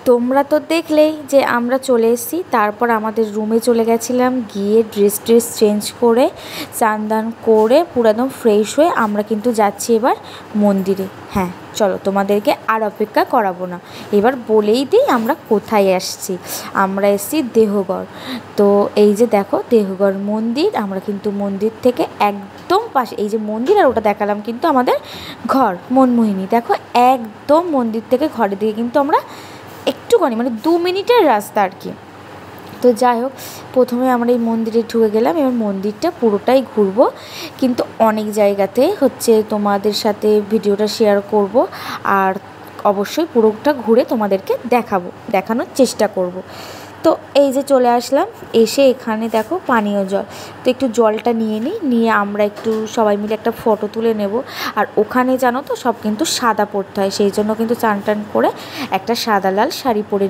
তোমরা তো দেখলেই যে আমরা চলে এসেছি। তারপর আমাদের রুমে চলে গেছিলাম, গিয়ে ড্রেস চেঞ্জ করে স্নান দান করে পুরো একদম ফ্রেশ হয়ে আমরা কিন্তু যাচ্ছি এবার মন্দিরে। হ্যাঁ চলো, তোমাদেরকে আর অপেক্ষা করাবো না, এবার বলেই দিই আমরা কোথায় আসছি। আমরা এসেছি দেহগড়। তো এই যে দেখো দেহগড় মন্দির, আমরা কিন্তু মন্দির থেকে একদম পাশে, এই যে মন্দির আর ওটা দেখালাম কিন্তু আমাদের ঘর মনমোহিনী। দেখো একদম মন্দির থেকে ঘরের দিকে কিন্তু আমরা একটুখানি মানে 2 মিনিটের রাস্তা আর কি। তো যাই হোক, প্রথমে আমরা এই মন্দিরে ঢুকে গেলাম। এবার মন্দিরটা পুরোটাই ঘুরবো, কিন্তু অনেক জায়গাতে হচ্ছে তোমাদের সাথে ভিডিওটা শেয়ার করব, আর অবশ্যই পুরোটা ঘুরে তোমাদেরকে দেখানোর চেষ্টা করব। তো এই যে চলে আসলাম, এসে এখানে দেখো পানীয় জল। তো একটু জলটা নিয়ে আমরা একটু সবাই মিলে একটা ফটো তুলে নেব। আর ওখানে জানো তো সব কিন্তু সাদা পরতে হয়, সেই জন্য কিন্তু চান টান করে একটা সাদা লাল শাড়ি পরে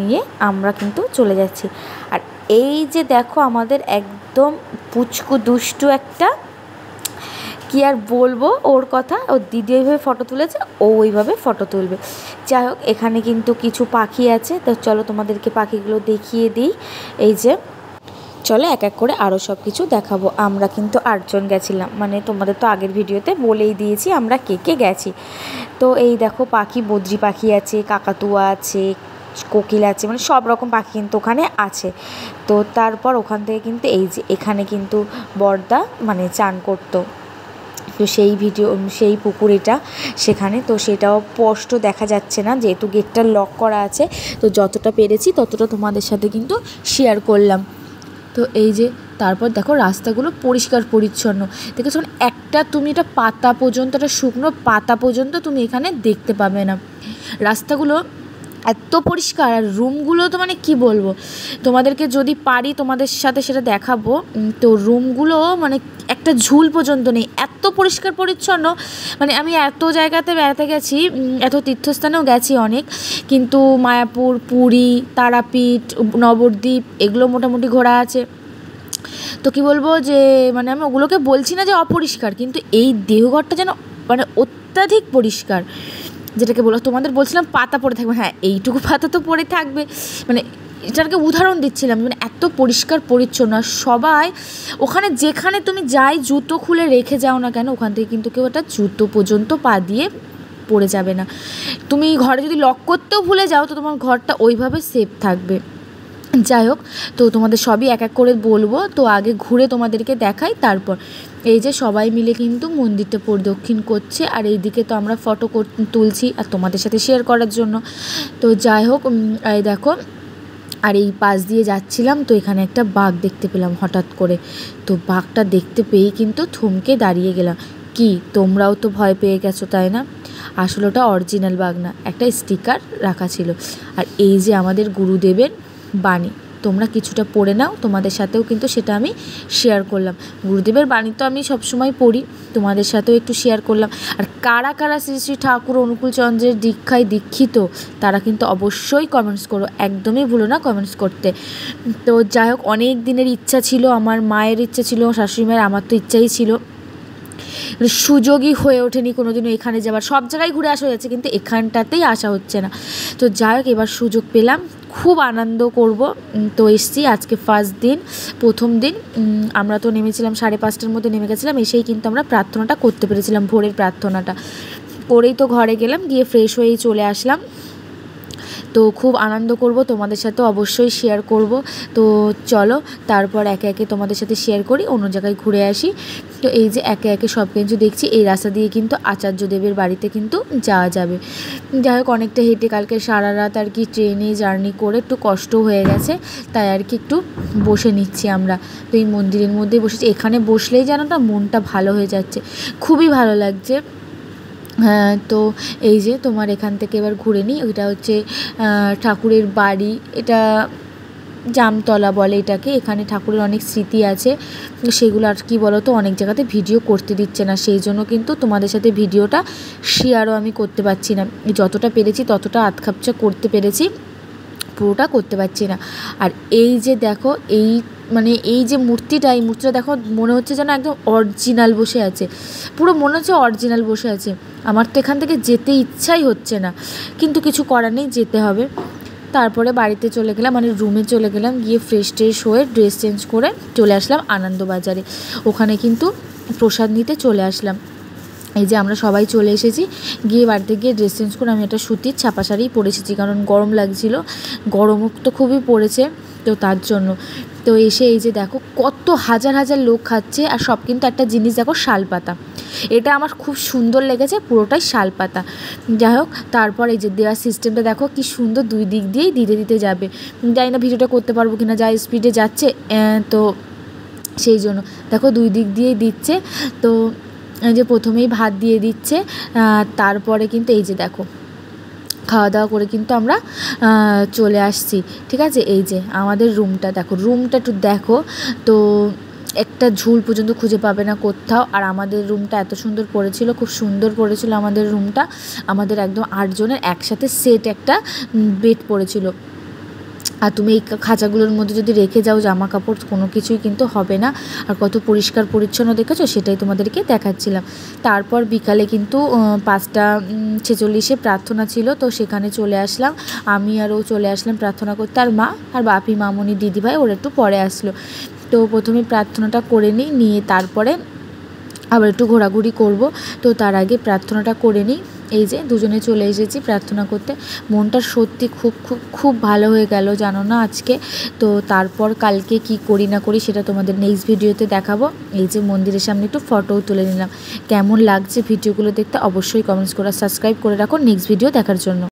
নিয়ে আমরা কিন্তু চলে যাচ্ছি। আর এই যে দেখো আমাদের একদম পুচকু দুষ্টু একটা, কি আর বলবো ওর কথা, ওর দিদি ওইভাবে ফটো তুলেছে, ও ওইভাবে ফটো তুলবে। যাই হোক, এখানে কিন্তু কিছু পাখি আছে, তো চলো তোমাদেরকে পাখিগুলো দেখিয়ে দিই। এই যে চলো এক এক করে আরও সব কিছু দেখাবো। আমরা কিন্তু 8 জন গেছিলাম, মানে তোমাদের তো আগের ভিডিওতে বলেই দিয়েছি আমরা কে গেছি। তো এই দেখো পাখি, বদ্রি পাখি আছে, কাকাতুয়া আছে, কোকিল আছে, মানে সব রকম পাখি কিন্তু ওখানে আছে। তো তারপর ওখান থেকে কিন্তু এই যে এখানে কিন্তু বড়দা মানে চান করতো, তো সেই পুকুর এটা সেখানে। তো সেটাও স্পষ্ট দেখা যাচ্ছে না যেহেতু গেটটা লক করা আছে। তো যতটা পেরেছি ততটা তোমাদের সাথে কিন্তু শেয়ার করলাম। তো এই যে তারপর দেখো রাস্তাগুলো পরিষ্কার পরিচ্ছন্ন, দেখেছো তুমি এটা পাতা পর্যন্ত, একটা শুকনো পাতা পর্যন্ত তুমি এখানে দেখতে পাবে না। রাস্তাগুলো এত পরিষ্কার, আর রুমগুলো তো মানে কি বলবো তোমাদেরকে, যদি পারি তোমাদের সাথে সেটা দেখাবো। তো রুমগুলো মানে একটা ঝুল পর্যন্ত নেই, এত পরিষ্কার পরিচ্ছন্ন। মানে আমি এত জায়গাতে বেড়াতে গেছি, এত তীর্থস্থানেও গেছি অনেক, কিন্তু মায়াপুর, পুরী, তারাপীঠ, নবদ্বীপ এগুলো মোটামুটি ঘোরা আছে। তো কি বলবো যে মানে আমি ওগুলোকে বলছি না যে অপরিষ্কার, কিন্তু এই দেহঘরটা যেন মানে অত্যাধিক পরিষ্কার, যেটাকে বলো তোমাদের বলছিলাম পাতা পড়ে থাকবে, হ্যাঁ এইটুকু পাতা তো পড়ে থাকবে, মানে এটাকে উদাহরণ দিচ্ছিলাম, মানে এত পরিষ্কার পরিচ্ছন্ন। সবাই ওখানে যেখানে তুমি যাই জুতো খুলে রেখে যাও না কেন, ওখান থেকে কিন্তু কেউ একটা জুতো পর্যন্ত পা দিয়ে পড়ে যাবে না। তুমি ঘরে যদি লক করতেও ভুলে যাও তো তোমার ঘরটা ওইভাবে সেফ থাকবে। যাই হোক, তো তোমাদের সবই এক এক করে বলবো, তো আগে ঘুরে তোমাদেরকে দেখাই। তারপর এই যে সবাই মিলে কিন্তু মন্দিরটা পরিদক্ষিণ করছে, আর এইদিকে তো আমরা ফটো তুলছি আর তোমাদের সাথে শেয়ার করার জন্য। তো যাই হোক, এই দেখো, আর এই পাশ দিয়ে যাচ্ছিলাম, তো এখানে একটা বাঘ দেখতে পেলাম হঠাৎ করে। তো বাঘটা দেখতে পেয়েই কিন্তু থমকে দাঁড়িয়ে গেলাম। কি তোমরাও তো ভয় পেয়ে গেছো তাই না? আসলে ওটা অরিজিনাল বাঘ না, একটা স্টিকার রাখা ছিল। আর এই যে আমাদের গুরুদেবের বাণী, তোমরা কিছুটা পড়ে নাও, তোমাদের সাথেও কিন্তু সেটা আমি শেয়ার করলাম। গুরুদেবের বাণী তো আমি সবসময় পড়ি, তোমাদের সাথেও একটু শেয়ার করলাম। আর কারা কারা শ্রী শ্রী ঠাকুর অনুকূলচন্দ্রের দীক্ষায় দীক্ষিত তারা কিন্তু অবশ্যই কমেন্টস করো, একদমই ভুলো না কমেন্টস করতে। তো যাই হোক, অনেক দিনের ইচ্ছা ছিল, আমার মায়ের ইচ্ছা ছিল, শাশুড়ি মায়ের, আমার তো ইচ্ছাই ছিল, সুযোগই হয়ে ওঠেনি কোনোদিনও এখানে যাবার। সব জায়গায় ঘুরে আসা যাচ্ছে, কিন্তু এখানটাতেই আসা হচ্ছে না। তো যাই হোক, এবার সুযোগ পেলাম, খুব আনন্দ করব। তো এসছি আজকে প্রথম দিন। আমরা তো নেমেছিলাম 5:30টার মধ্যে নেমে গেছিলাম, এসেই কিন্তু আমরা প্রার্থনাটা করতে পেরেছিলাম, ভোরের প্রার্থনাটা করেই তো ঘরে গেলাম, গিয়ে ফ্রেশ হয়েই চলে আসলাম। তো খুব আনন্দ করব, তোমাদের সাথে অবশ্যই শেয়ার করব। তো চলো তারপর একে একে তোমাদের সাথে শেয়ার করি, অন্য জায়গায় ঘুরে আসি। তো এই যে একে একে সব কিছু দেখছি, এই রাস্তা দিয়ে কিন্তু আচার্যদেবের বাড়িতে কিন্তু যাওয়া যাবে। যাই হোক, অনেকটা হেঁটে কালকে সারা রাত আর কি ট্রেনে জার্নি করে একটু কষ্ট হয়ে গেছে, তাই আর কি একটু বসে নিচ্ছি আমরা। তো এই মন্দিরের মধ্যেই বসেছি, এখানে বসলেই যেন না মনটা ভালো হয়ে যাচ্ছে, খুবই ভালো লাগছে। হ্যাঁ, তো এই যে তোমার এখান থেকে এবার ঘুরে নিই, ওইটা হচ্ছে ঠাকুরের বাড়ি, এটা জামতলা বলে এটাকে। এখানে ঠাকুরের অনেক স্মৃতি আছে, সেগুলো আর কি বলো তো অনেক জায়গাতে ভিডিও করতে দিচ্ছে না, সেই জন্য কিন্তু তোমাদের সাথে ভিডিওটা শেয়ারও আমি করতে পারছি না। যতটা পেরেছি ততটা আধখাপচা করতে পেরেছি, পুরোটা করতে পারছি না। আর এই যে দেখো, এই যে মূর্তিটা, এই মূর্তিটা দেখো, মনে হচ্ছে যেন একদম অরিজিনাল বসে আছে, পুরো মনে হচ্ছে অরিজিনাল বসে আছে। আমার তো এখান থেকে যেতে ইচ্ছাই হচ্ছে না, কিন্তু কিছু করার নেই, যেতে হবে। তারপরে বাড়িতে চলে গেলাম, মানে রুমে চলে গেলাম, গিয়ে ফ্রেশ ট্রেশ হয়ে ড্রেস চেঞ্জ করে চলে আসলাম আনন্দবাজারে। ওখানে কিন্তু প্রসাদ নিতে চলে আসলাম। এই যে আমরা সবাই চলে এসেছি, গিয়ে বাড়িতে গিয়ে ড্রেস চেঞ্জ করে আমি একটা সুতির ছাপা শাড়ি পরে এসেছি, কারণ গরম লাগছিলো, গরমও তো খুবই পড়েছে, তো তার জন্য। তো এসে এই যে দেখো কত হাজার হাজার লোক খাচ্ছে, আর সব কিন্তু একটা জিনিস দেখো, শালপাতা, এটা আমার খুব সুন্দর লেগেছে, পুরোটাই শালপাতা। যাই হোক, তারপর এই যে দেওয়ার সিস্টেমটা দেখো কি সুন্দর, দুই দিক দিয়েই দিতে দিতে যাবে। জানি না ভিডিওটা করতে পারবো কিনা, যা স্পিডে যাচ্ছে, তো সেই জন্য দেখো দুই দিক দিয়েই দিচ্ছে। তো এই যে প্রথমেই ভাত দিয়ে দিচ্ছে, তারপরে কিন্তু এই যে দেখো খাওয়া দাওয়া করে কিন্তু আমরা চলে আসছি, ঠিক আছে। এই যে আমাদের রুমটা দেখো, রুমটা একটু দেখো, তো একটা ঝুল পর্যন্ত খুঁজে পাবে না কোথাও। আর আমাদের রুমটা এত সুন্দর পড়েছিল, খুব সুন্দর পড়েছিল আমাদের রুমটা, আমাদের একদম 8 জনের একসাথে সেট একটা বেড পড়েছিল। আর তুমি এই খাঁচাগুলোর মধ্যে যদি রেখে যাও জামা কাপড়, কোনো কিছুই কিন্তু হবে না। আর কত পরিষ্কার পরিচ্ছন্ন দেখেছো, সেটাই তোমাদেরকে দেখাচ্ছিলাম। তারপর বিকালে কিন্তু 5:46 প্রার্থনা ছিল, তো সেখানে চলে আসলাম, আমি আর ও চলে আসলাম প্রার্থনা করতে, আর মা আর বাপি, মামনি, দিদিভাই ওরা একটু পরে আসলো। তো প্রথমে প্রার্থনাটা করে নিয়ে তারপরে আবার একটু ঘোরাঘুরি করব, তো তার আগে প্রার্থনাটা করে নিই। এই যে দুজনে চলে এসেছি প্রার্থনা করতে, মনটা সত্যি খুব খুব খুব ভালো হয়ে গেল জানো না আজকে। তো তারপর কালকে কি করি না করি সেটা তোমাদের নেক্সট ভিডিওতে দেখাবো। এই যে মন্দিরের সামনে একটু ফটোও তুলে নিলাম। কেমন লাগছে ভিডিওগুলো দেখতে অবশ্যই কমেন্টস করে সাবস্ক্রাইব করে রাখো নেক্সট ভিডিও দেখার জন্য।